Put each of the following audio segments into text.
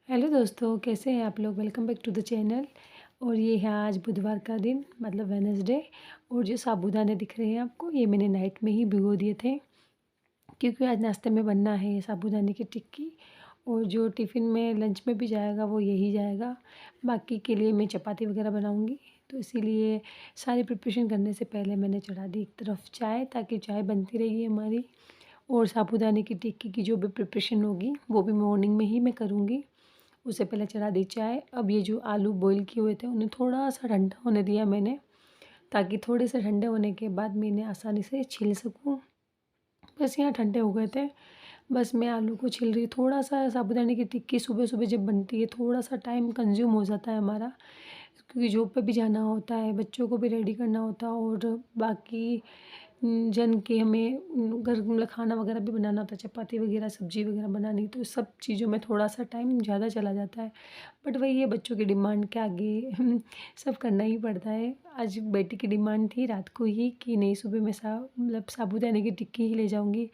Hello दोस्तों, कैसे हैं आप लोग। Welcome back to the channel. और ये है आज बुधवार का दिन, मतलब वेडनेसडे। और जो साबूदाने दिख रहे हैं आपको, ये मैंने नाइट में ही भिगो दिए थे, क्योंकि आज नाश्ते में बनना है ये साबूदाने की टिक्की। और जो टिफ़िन में लंच में भी जाएगा वो यही जाएगा। बाकी के लिए मैं चपाती वगैरह बनाऊँगी, तो इसीलिए सारी प्रिपरेशन करने से पहले मैंने चढ़ा दी एक तरफ चाय, ताकि चाय बनती रहेगी हमारी। और साबूदाने की टिक्की की जो भी प्रिपरेशन होगी वो भी मॉर्निंग में ही मैं करूँगी। उससे पहले चढ़ा दी चाय। अब ये जो आलू बॉईल किए हुए थे उन्हें थोड़ा-सा ठंडा होने दिया मैंने, ताकि थोड़े से ठंडे होने के बाद मैं इन्हें आसानी से छील सकूँ। बस यहाँ ठंडे हो गए थे। बस मैं आलू को छील रही, थोड़ा-सा साबूदाने की टिक्की सुबह-सुबह जब बनती है, थोड़ा-सा टाइम कंज़्यूम हो जाता है हमारा, क्योंकि जॉब पे भी जाना होता है, बच्चों को भी रेडी करना होता है और बाकी जन के हमें घर मतलब खाना वगैरह भी बनाना होता है, चपाती वगैरह, सब्ज़ी वगैरह बनानी, तो सब चीज़ों में थोड़ा-सा टाइम ज़्यादा चला जाता है। बट वही है, बच्चों की डिमांड के आगे सब करना ही पड़ता है। आज बेटी की डिमांड थी रात को ही कि नहीं, सुबह मैं मतलब साबूदाने की टिक्की ही ले जाऊँगी।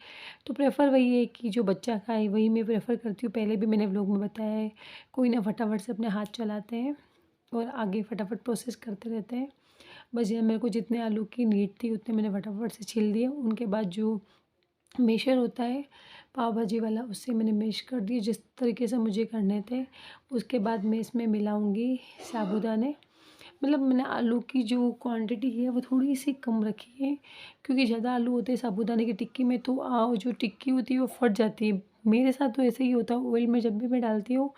तो प्रेफ़र वही है कि जो बच्चा खाए वही मैं प्रेफ़र करती हूँ। पहले भी मैंने व्लॉग में बताया है, कोई ना फटाफट से अपने हाथ चलाते हैं और आगे फटाफट प्रोसेस करते रहते हैं। बस ये मेरे को जितने आलू की नीड थी उतने मैंने फटाफट से छील दिए। उनके बाद जो मेशर होता है पाव भाजी वाला, उससे मैंने मैश कर दिए जिस तरीके से मुझे करने थे। उसके बाद मैं इसमें मिलाऊँगी साबूदाने। मतलब मैंने आलू की जो क्वांटिटी है वो थोड़ी-सी कम रखी है, क्योंकि ज़्यादा आलू होते हैं साबूदाने की टिक्की में, तो जो टिक्की होती है वो फट जाती है। मेरे साथ तो ऐसे ही होता है, ऑयल में जब भी मैं डालती हूँ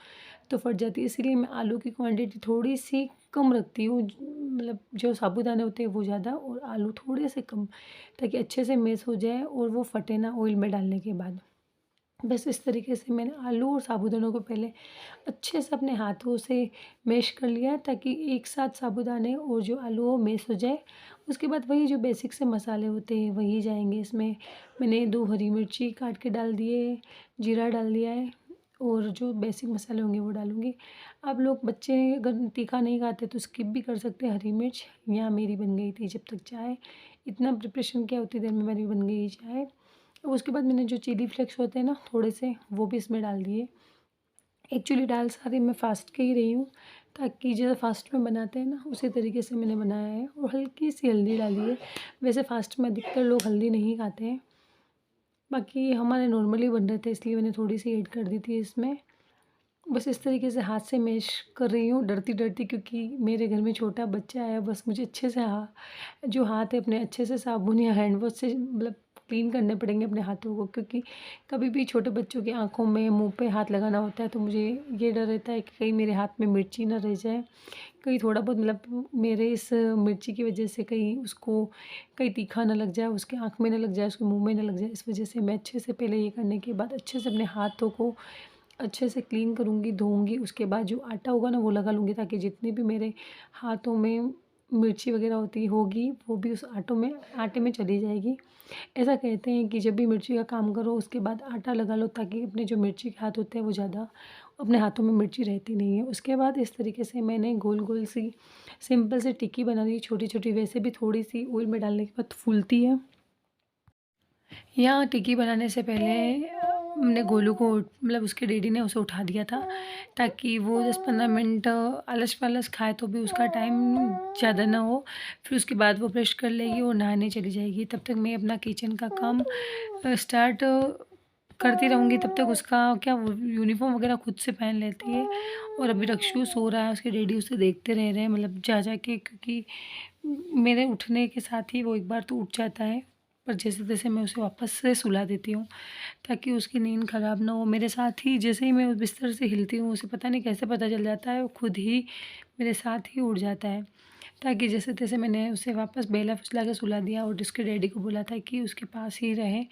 तो फट जाती है। इसीलिए मैं आलू की क्वांटिटी थोड़ी-सी कम रखती हूँ, मतलब जो साबूदाने होते हैं वो ज़्यादा और आलू थोड़े से कम, ताकि अच्छे से मैश हो जाए और वो फटे ना ऑयल में डालने के बाद। बस इस तरीके से मैंने आलू और साबूदानों को पहले अच्छे से अपने हाथों से मैश कर लिया, ताकि एक साथ साबूदाने और जो आलू हो मैश हो जाए। उसके बाद वही जो बेसिक से मसाले होते हैं वही जाएंगे इसमें। मैंने 2 हरी मिर्ची काट के डाल दिए, जीरा डाल दिया है और जो बेसिक मसाले होंगे वो डालूँगी। आप लोग, बच्चे अगर तीखा नहीं खाते तो स्किप भी कर सकते हैं हरी मिर्च। यहाँ मेरी बन गई थी जब तक चाय। इतना प्रिपरेशन किया, उतनी देर में मेरी बन गई चाय। अब उसके बाद मैंने जो चिली फ्लेक्स होते हैं ना थोड़े से, वो भी इसमें डाल दिए। एक्चुअली दाल सारी मैं फ़ास्ट के ही रही हूँ, ताकि जैसे फ़ास्ट में बनाते हैं ना उसी तरीके से मैंने बनाया है। और हल्की सी हल्दी डाली है। वैसे फ़ास्ट में अधिकतर लोग हल्दी नहीं खाते हैं, बाकी हमारे नॉर्मली बन रहे थे इसलिए मैंने थोड़ी सी ऐड कर दी थी इसमें। बस इस तरीके से हाथ से मैश कर रही हूँ डरती-डरती, क्योंकि मेरे घर में छोटा बच्चा है। बस मुझे अच्छे से जो हाथ है अपने अच्छे से साबुन या हैंड वॉश से मतलब क्लीन करने पड़ेंगे अपने हाथों को, क्योंकि कभी भी छोटे बच्चों की आँखों में, मुँह पे हाथ लगाना होता है, तो मुझे ये डर रहता है कि कहीं मेरे हाथ में मिर्ची ना रह जाए। कहीं थोड़ा बहुत मतलब मेरे इस मिर्ची की वज़ह से कहीं उसको कहीं तीखा ना लग जाए, उसकी आँख में ना लग जाए, उसके मुँह में ना लग जाए। इस वज़ह से मैं अच्छे से पहले ये करने के बाद अच्छे से अपने हाथों को अच्छे से क्लीन करूँगी, धोऊँगी। उसके बाद जो आटा होगा ना वो लगा लूँगी, ताकि जितने भी मेरे हाथों में मिर्ची वग़ैरह होगी वो भी उस आटे में चली जाएगी। ऐसा कहते हैं कि जब भी मिर्ची का काम करो उसके बाद आटा लगा लो, ताकि अपने जो मिर्ची के हाथ होते हैं वो ज़्यादा अपने हाथों में मिर्ची रहती नहीं है। उसके बाद इस तरीके से मैंने गोल-गोल सी सिंपल सी टिक्की बना ली छोटी-छोटी। वैसे भी थोड़ी-सी ऑयल में डालने के बाद फूलती है। यहाँ टिक्की बनाने से पहले हमने गोलू को, मतलब उसके डैडी ने उसे उठा दिया था, ताकि वो 10-15 मिनट आलस-पालस खाए तो भी उसका टाइम ज़्यादा ना हो। फिर उसके बाद वो ब्रश कर लेगी और नहाने चली जाएगी। तब तक मैं अपना किचन का काम स्टार्ट करती रहूँगी। तब तक उसका क्या, वो यूनिफ़ॉर्म वग़ैरह खुद से पहन लेती है। और अभी रक्षु सो रहा है, उसके डैडी उसे देखते रह रहे हैं, मतलब जा के, क्योंकि मेरे उठने के साथ ही वो एक बार तो उठ जाता है, पर जैसे-तैसे मैं उसे वापस से सुला देती हूँ, ताकि उसकी नींद ख़राब ना हो। मेरे साथ ही जैसे ही मैं उस बिस्तर से हिलती हूँ, उसे पता नहीं कैसे पता चल जाता है, वो खुद ही मेरे साथ ही उठ जाता है। ताकि जैसे-तैसे मैंने उसे वापस बहला-फुसला के सुला दिया और उसके डैडी को बोला था कि उसके पास ही रहे,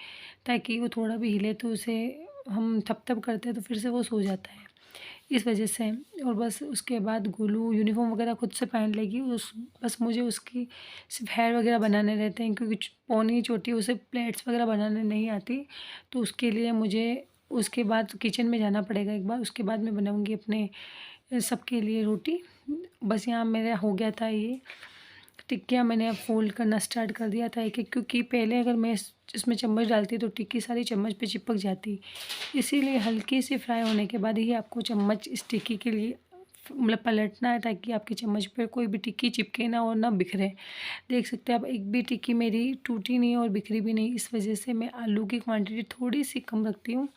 ताकि वो थोड़ा भी हिले तो उसे हम थप-थप करते हैं तो फिर से वो सो जाता है। इस वजह से। और बस उसके बाद गोलू यूनिफ़ॉर्म वगैरह खुद से पहन लेगी, बस मुझे उसकी सिर्फ हेयर वगैरह बनाने रहते हैं, क्योंकि पौनी छोटी, उसे प्लेट्स वगैरह बनाने नहीं आती। तो उसके लिए मुझे उसके बाद किचन में जाना पड़ेगा एक बार, उसके बाद मैं बनाऊँगी अपने सबके लिए रोटी। बस यहाँ मेरा हो गया था ये टिक्कियाँ, मैंने अब फ़ोल्ड करना स्टार्ट कर दिया था एक-एक, क्योंकि पहले अगर मैं इसमें चम्मच डालती तो टिक्की सारी चम्मच पे चिपक जाती। इसीलिए हल्की सी फ्राई होने के बाद ही आपको चम्मच इस टिक्की के लिए मतलब पलटना है, ताकि आपकी चम्मच पे कोई भी टिक्की चिपके ना और ना बिखरे। देख सकते हैं आप, एक भी टिक्की मेरी टूटी नहीं और बिखरी भी नहीं। इस वजह से मैं आलू की क्वांटिटी थोड़ी-सी कम रखती हूँ।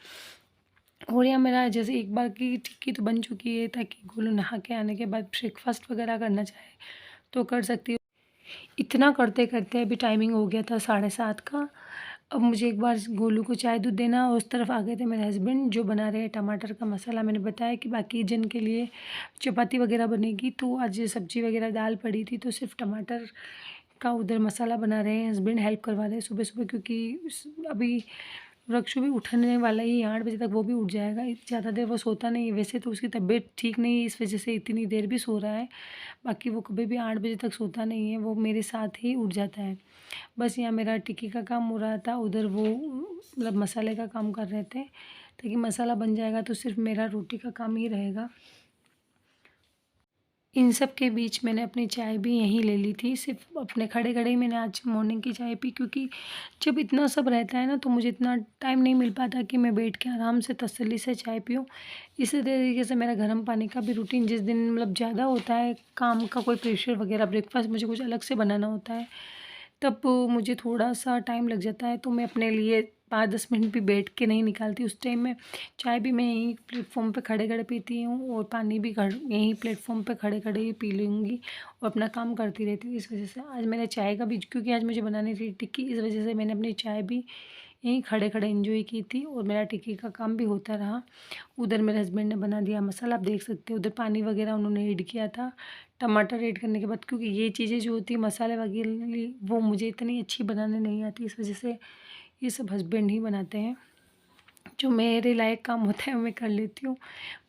और यहाँ मेरा जैसे एक बार की टिक्की तो बन चुकी है, ताकि गोलू नहा के आने के बाद ब्रेकफ़ास्ट वगैरह करना चाहे तो कर सकती हूँ। इतना करते-करते अभी टाइमिंग हो गया था 7:30 का। अब मुझे एक बार गोलू को चाय दूध देना, और उस तरफ आ गए थे मेरे हस्बैंड जो बना रहे हैं टमाटर का मसाला। मैंने बताया कि बाकी जन के लिए चपाती वगैरह बनेगी, तो आज सब्ज़ी वगैरह दाल पड़ी थी, तो सिर्फ टमाटर का उधर मसाला बना रहे हैं। हस्बैंड हेल्प करवा रहे हैं सुबह-सुबह, क्योंकि अभी रक्षु भी उठने वाला ही है, 8 बजे तक वो भी उठ जाएगा। ज़्यादा देर वो सोता नहीं है, वैसे तो उसकी तबीयत ठीक नहीं है, इस वजह से इतनी देर भी सो रहा है। बाकी वो कभी भी 8 बजे तक सोता नहीं है, वो मेरे साथ ही उठ जाता है। बस यहाँ मेरा टिक्की का काम हो रहा था, उधर वो मतलब मसाले का काम कर रहे थे, ताकि मसाला बन जाएगा तो सिर्फ मेरा रोटी का काम ही रहेगा। इन सब के बीच मैंने अपनी चाय भी यहीं ले ली थी, सिर्फ अपने खड़े-खड़े ही मैंने आज मॉर्निंग की चाय पी, क्योंकि जब इतना सब रहता है ना, तो मुझे इतना टाइम नहीं मिल पाता कि मैं बैठ के आराम से तसल्ली से चाय पीऊँ। इसी तरीके से मेरा गर्म पानी का भी रूटीन, जिस दिन मतलब ज़्यादा होता है काम का कोई प्रेशर वगैरह, ब्रेकफ़ास्ट मुझे कुछ अलग से बनाना होता है, तब मुझे थोड़ा-सा टाइम लग जाता है, तो मैं अपने लिए 5-10 मिनट भी बैठ के नहीं निकालती। उस टाइम में चाय भी मैं यहीं प्लेटफ़ॉर्म पे खड़े-खड़े पीती हूँ, और पानी भी यहीं प्लेटफ़ॉर्म पे खड़े-खड़े ही पी लूँगी, और अपना काम करती रहती हूँ। इस वजह से आज मेरा चाय का भी, क्योंकि आज मुझे बनानी थी टिक्की, इस वजह से मैंने अपनी चाय भी यहीं खड़े-खड़े एन्जॉय की थी, और मेरा टिक्की का काम भी होता रहा। उधर मेरे हस्बैंड ने बना दिया मसाला, आप देख सकते हो। उधर पानी वगैरह उन्होंने ऐड किया था। टमाटर ऐड करने के बाद, क्योंकि ये चीज़ें जो होती हैं मसाले वगैरह, वो मुझे इतनी अच्छी बनाने नहीं आती, इस वजह से ये सब हस्बैंड ही बनाते हैं। जो मेरे लायक काम होता है मैं कर लेती हूँ।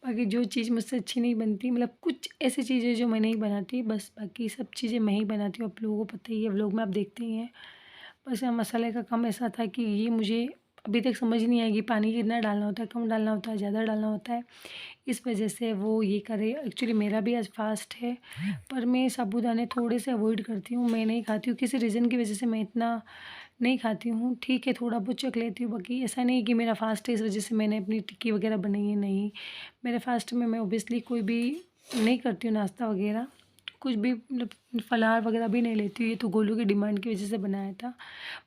बाकी जो चीज़ मुझसे अच्छी नहीं बनती, मतलब कुछ ऐसी चीज़ें जो मैं नहीं बनाती, बस बाकी सब चीज़ें मैं ही बनाती हूँ। आप लोगों को पता ही है, व्लॉग में आप देखते ही हैं। बस यहाँ मसाले का काम ऐसा था कि ये मुझे अभी तक समझ नहीं आएगी, पानी कितना डालना होता है, कम डालना होता है, ज़्यादा डालना होता है। इस वजह से वो ये करे। एक्चुअली मेरा भी आज फ़ास्ट है, पर मैं साबूदाने थोड़े से अवॉइड करती हूँ, मैं नहीं खाती हूँ। किसी रीज़न की वजह से मैं इतना नहीं खाती हूँ। ठीक है, थोड़ा बहुत चख लेती हूँ, बाकी ऐसा नहीं कि मेरा फ़ास्ट है इस वजह से मैंने अपनी टिक्की वगैरह बनाई है, नहीं। मेरे फ़ास्ट में मैं ऑब्वियसली कोई भी नहीं करती हूँ नाश्ता वगैरह, कुछ भी मतलब फलाहार वगैरह भी नहीं लेती हूँ। ये तो गोलू की डिमांड की वजह से बनाया था,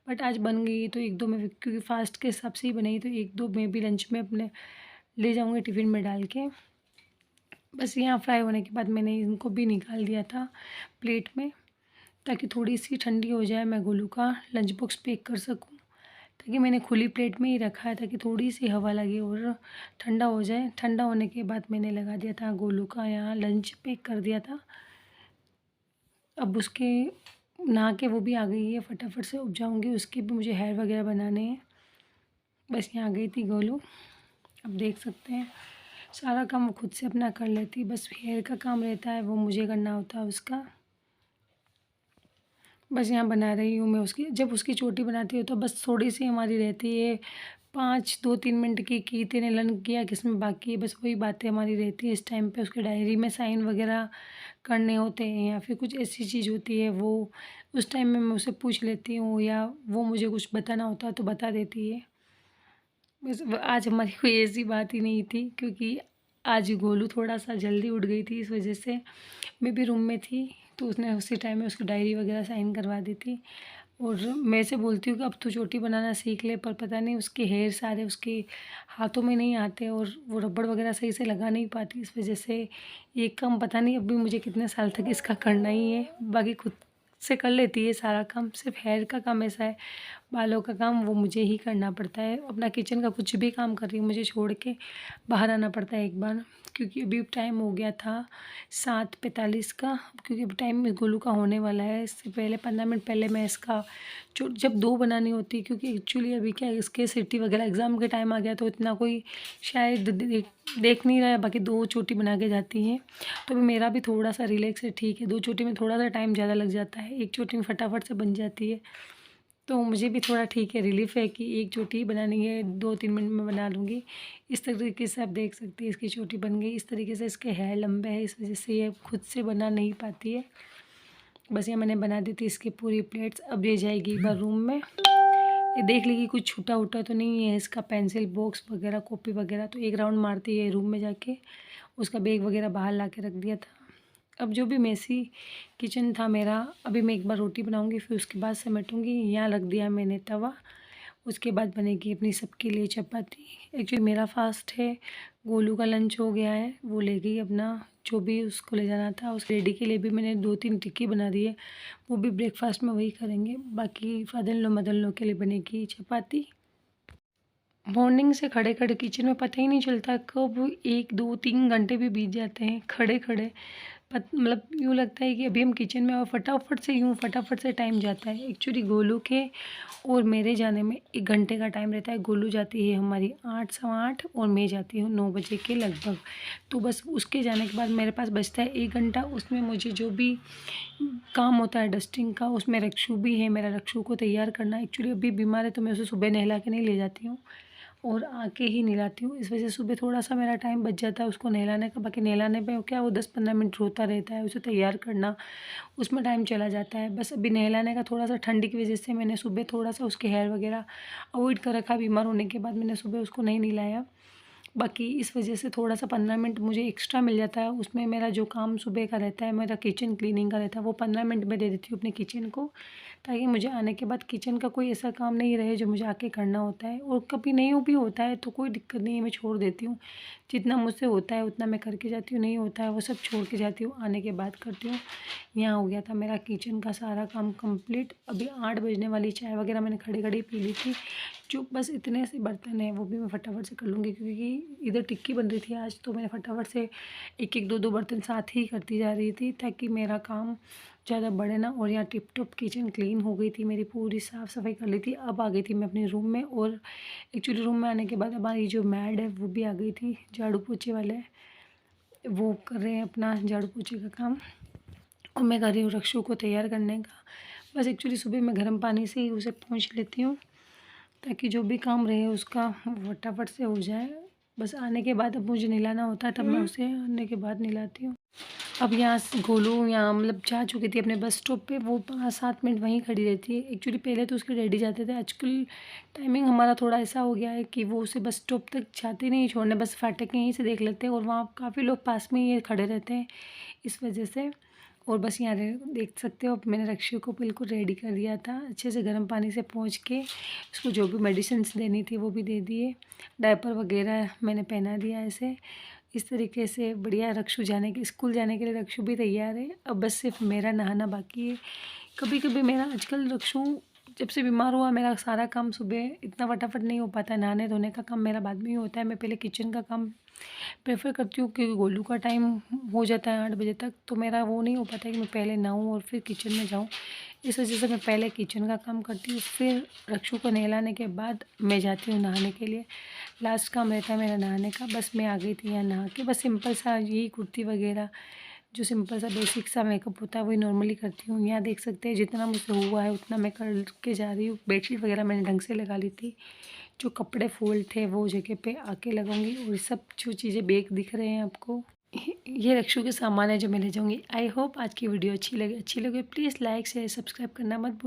बट आज बन गई तो 1-2 मैं, क्योंकि फ़ास्ट के हिसाब से ही बनाई, तो 1-2 मैं भी लंच में अपने ले जाऊँगी टिफ़िन में डाल के। बस यहाँ फ्राई होने के बाद मैंने इनको भी निकाल दिया था प्लेट में, ताकि थोड़ी-सी ठंडी हो जाए, मैं गोलू का लंच बॉक्स पैक कर सकूँ। ताकि मैंने खुली प्लेट में ही रखा है, ताकि थोड़ी-सी हवा लगे और ठंडा हो जाए। ठंडा होने के बाद मैंने लगा दिया था गोलू का, यहाँ लंच पैक कर दिया था। अब उसके नहा के वो भी आ गई है, फटाफट से उठ जाऊँगी, उसके भी मुझे हेयर वगैरह बनाने हैं। बस यहाँ आ गई थी गोलू, अब देख सकते हैं सारा काम वो खुद से अपना कर लेती, बस हेयर का काम रहता है वो मुझे करना होता है उसका। बस यहाँ बना रही हूँ मैं उसकी, जब उसकी चोटी बनाती हूँ तो बस थोड़ी-सी हमारी रहती है 5 2-3 मिनट की, कि इतने लन किया किसमें बाकी है, बस वही बातें हमारी रहती है इस टाइम पे। उसके डायरी में साइन वगैरह करने होते हैं, या फिर कुछ ऐसी चीज़ होती है, वो उस टाइम में मैं उससे पूछ लेती हूँ, या वो मुझे कुछ बताना होता है तो बता देती है। बस आज हमारी कोई ऐसी बात ही नहीं थी, क्योंकि आज गोलू थोड़ा-सा जल्दी उठ गई थी, इस वजह से मैं भी रूम में थी, तो उसने उसी टाइम में उसकी डायरी वगैरह साइन करवा दी थी। और मैं से बोलती हूँ कि अब तू चोटी बनाना सीख ले, पर पता नहीं उसके हेयर सारे उसके हाथों में नहीं आते, और वो रबड़ वगैरह सही से लगा नहीं पाती, इस वजह से ये काम पता नहीं अभी मुझे कितने साल तक इसका करना ही है। बाकी खुद से कर लेती है सारा काम, सिर्फ हेयर का काम ऐसा है, बालों का काम वो मुझे ही करना पड़ता है। अपना किचन का कुछ भी काम कर रही हूँ मुझे छोड़ के बाहर आना पड़ता है एक बार, क्योंकि अभी टाइम हो गया था 7:45 का, क्योंकि अभी टाइम गोलू का होने वाला है। इससे पहले 15 मिनट पहले मैं इसका जब 2 बनानी होती है, क्योंकि एक्चुअली अभी क्या है इसके सिटी वगैरह एग्ज़ाम के टाइम आ गया तो इतना कोई शायद देख नहीं रहा है, बाकी 2 चोटी बना के जाती हैं। तो अभी मेरा भी थोड़ा सा रिलैक्स है, ठीक है। 2 चोटी में थोड़ा सा टाइम ज़्यादा लग जाता है, 1 चोटी में फटाफट से बन जाती है। तो मुझे भी थोड़ा ठीक है, रिलीफ़ है कि 1 चोटी ही बनानी है, 2-3 मिनट में बना लूँगी। इस तरीके से आप देख सकते हैं इसकी चोटी बन गई। इस तरीके से इसके हेयर लंबे हैं, इस वज़ह से ये खुद से बना नहीं पाती है। बस ये मैंने बना दी थी इसकी पूरी प्लेट्स। अब ये जाएगी एक बार रूम में, ये देख लेगी कुछ छूटा-वूटा तो नहीं है इसका, पेंसिल बॉक्स वगैरह, कॉपी वगैरह। तो एक राउंड मारती है रूम में जाके, उसका बैग वगैरह बाहर ला के रख दिया था। अब जो भी मेसी किचन था मेरा, अभी मैं एक बार रोटी बनाऊंगी, फिर उसके बाद समेटूंगी। यहाँ रख दिया मैंने तवा, उसके बाद बनेगी अपनी सबके लिए चपाती। एक्चुअली मेरा फास्ट है, गोलू का लंच हो गया है, वो ले गई अपना जो भी उसको ले जाना था। उस लेडी के लिए भी मैंने 2-3 टिक्की बना दी है, वो भी ब्रेकफास्ट में वही करेंगे। बाकी father in law mother in law के लिए बनेगी चपाती। मॉर्निंग से खड़े खड़े किचन में पता ही नहीं चलता कब 1-2-3 घंटे भी बीत जाते हैं खड़े खड़े। मतलब यूँ लगता है कि अभी हम किचन में और फटाफट से टाइम जाता है। एक्चुअली गोलू के और मेरे जाने में 1 घंटे का टाइम रहता है। गोलू जाती है हमारी 8, सवा 8 और मैं जाती हूँ 9 बजे के लगभग। तो बस उसके जाने के बाद मेरे पास बचता है 1 घंटा। उसमें मुझे जो भी काम होता है डस्टिंग का, उसमें रक्षु भी है, मेरा रक्षु को तैयार करना। एक्चुअली अभी बीमार है तो मैं उसे सुबह नहला के नहीं ले जाती हूँ और आके ही नहलाती हूँ। इस वजह से सुबह थोड़ा सा मेरा टाइम बच जाता है उसको नहलाने का। बाकी नहलाने पे क्या वो 10-15 मिनट रोता रहता है, उसे तैयार करना उसमें टाइम चला जाता है। बस अभी नहलाने का थोड़ा सा ठंडी की वजह से मैंने सुबह थोड़ा सा उसके हेयर वगैरह अवॉइड कर रखा। बीमार होने के बाद मैंने सुबह उसको नहीं नहलाया। बाकी इस वजह से थोड़ा सा 15 मिनट मुझे एक्स्ट्रा मिल जाता है। उसमें मेरा जो काम सुबह का रहता है, मेरा किचन क्लीनिंग का रहता है, वो 15 मिनट में दे देती हूँ अपने किचन को, ताकि मुझे आने के बाद किचन का कोई ऐसा काम नहीं रहे जो मुझे आके करना होता है। और कभी नहीं भी होता है तो कोई दिक्कत नहीं है, मैं छोड़ देती हूँ। जितना मुझसे होता है उतना मैं करके जाती हूँ, नहीं होता है वो सब छोड़ के जाती हूँ, आने के बाद करती हूँ। यहाँ हो गया था मेरा किचन का सारा काम कंप्लीट। अभी 8 बजने वाली, चाय वगैरह मैंने खड़ी खड़ी पी ली थी। जो बस इतने से बर्तन हैं वो भी मैं फटाफट से कर लूँगी, क्योंकि इधर टिक्की बन रही थी आज, तो मैंने फटाफट से 1-1 2-2 बर्तन साथ ही करती जा रही थी ताकि मेरा काम ज़्यादा बढ़े ना। और यहाँ टिप टॉप किचन क्लीन हो गई थी मेरी, पूरी साफ़ सफाई कर ली थी। अब आ गई थी मैं अपने रूम में, और एक्चुअली रूम में आने के बाद हमारी जो मैड है वो भी आ गई थी, झाड़ू पोछे वाले वो कर रहे हैं अपना झाड़ू पोछे का काम, और मैं कर रही हूँ रक्षु को तैयार करने का। बस एक्चुअली सुबह मैं गर्म पानी से ही उसे पोंछ लेती हूँ ताकि जो भी काम रहे उसका फटाफट से हो जाए। बस आने के बाद अब मुझे नहलाना होता है, तब मैं उसे आने के बाद नहलाती हूँ। अब यहाँ से गोलू यहाँ मतलब जा चुकी थी अपने बस स्टॉप पे, वो 5-7 मिनट वहीं खड़ी रहती है। एक्चुअली पहले तो उसके डैडी जाते थे, आजकल टाइमिंग हमारा थोड़ा ऐसा हो गया है कि वो उसे बस स्टॉप तक जाते नहीं छोड़ने, बस फाटक यहीं से देख लेते हैं, और वहाँ काफ़ी लोग पास में ही खड़े रहते हैं इस वजह से। और बस यहाँ देख सकते हो अब मैंने रक्षु को बिल्कुल रेडी कर दिया था, अच्छे से गर्म पानी से पोंछ के उसको जो भी मेडिसिन्स देनी थी वो भी दे दिए, डायपर वगैरह मैंने पहना दिया ऐसे। इस तरीके से बढ़िया रक्षु जाने के स्कूल जाने के लिए रक्षु भी तैयार है। अब बस सिर्फ मेरा नहाना बाकी है। कभी कभी मेरा आजकल रक्षु जब से बीमार हुआ मेरा सारा काम सुबह इतना फटाफट नहीं हो पाता, नहाने धोने का काम मेरा बाद में ही होता है। मैं पहले किचन का काम प्रेफर करती हूँ, क्योंकि गोलू का टाइम हो जाता है 8 बजे तक, तो मेरा वो नहीं हो पाता है कि मैं पहले नहाऊँ और फिर किचन में जाऊँ। इस वजह से मैं पहले किचन का काम करती हूँ, फिर रक्षु को नहलाने के बाद मैं जाती हूँ नहाने के लिए। लास्ट काम रहता है मेरा नहाने का। बस मैं आ गई थी यहाँ नहा के, बस सिंपल सा यही कुर्ती वगैरह जो सिंपल सा बेसिक सा मेकअप होता है वही नॉर्मली करती हूँ। यहाँ देख सकते हैं जितना मुझसे हुआ है उतना मैं करके जा रही हूँ। बेडशीट वगैरह मैंने ढंग से लगा ली थी, जो कपड़े फोल्ड थे वो जगह पे आके लगाऊंगी। और सब जो चीज़ें बैग दिख रहे हैं आपको, ये रक्षु के सामान है जो मैं ले जाऊँगी। आई होप आज की वीडियो अच्छी लगे प्लीज़ लाइक शेयर सब्सक्राइब करना मत भूलिए।